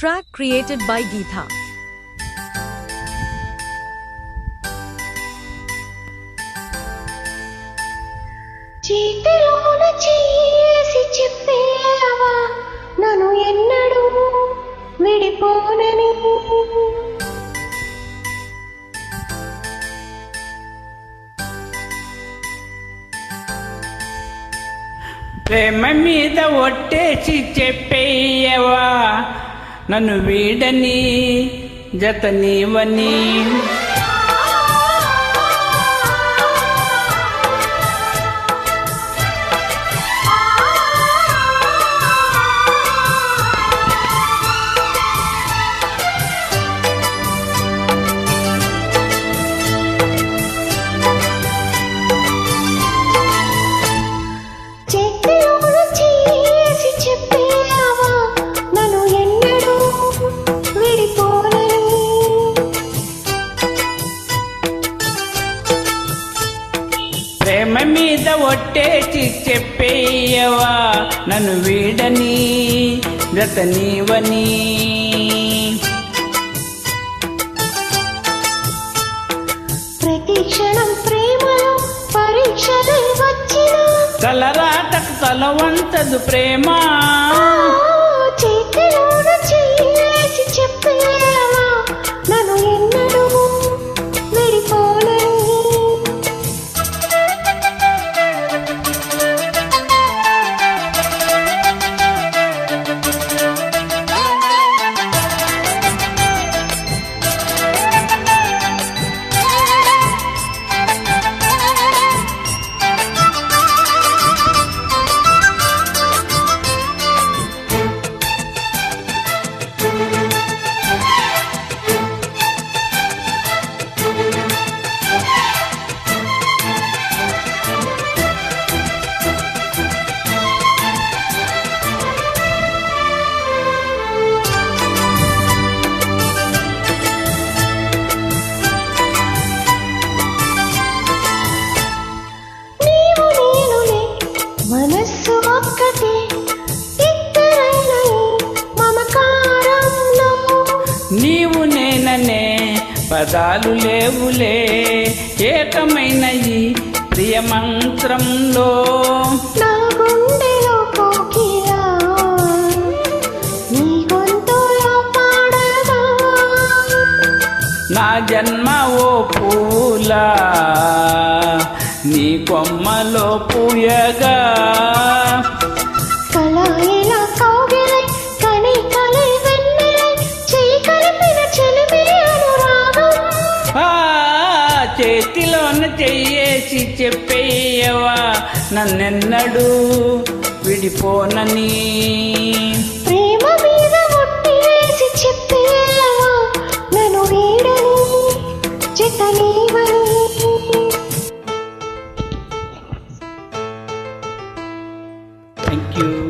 Track created by Geetha. చీటిలోన చేసి చెప్పేవా నన్ను ఎన్నడూ విడిపోనని. ప్రేమ మీద ఒట్టేసి చెప్పేయవా నన్ను వీడని జతనీవని. ప్రేమ మీద ఒట్టేసి చెప్పేయవా నన్ను వీడని జతనీవని. ప్రతి క్షణం ప్రేమలో పరీక్షలు వచ్చిన తలరాటకు తలవంతదు ప్రేమ. చేతిలోన చేసి చెప్పేవా నన్ను ఎన్నడూ విడిపోనని. మనస్సు ఒక్కటే ఇద్దరైన మమకారంలో. నీవు నేననే పదాలు లేవులే ఏకమైన ఈ ప్రియ మంత్రంలో. నా గుండెలో కోకిలా నీ గొంతులో పాడగా. నా జన్మ ఓ పూలా నీ కొమ్మలో పూయగా. కళాయిలా కౌగిలై కని కలై వెన్నెలై చేయి కలిపిన చెలిమి అనురాగం. చేతిలోన చెయ్యేసి చెప్పేయవా నన్నెన్నడూ విడిపోనని. ప్రేమ మీద ఒట్టి వేసి చెప్పేవా నన్ను వీడని జతనీవని. Thank you.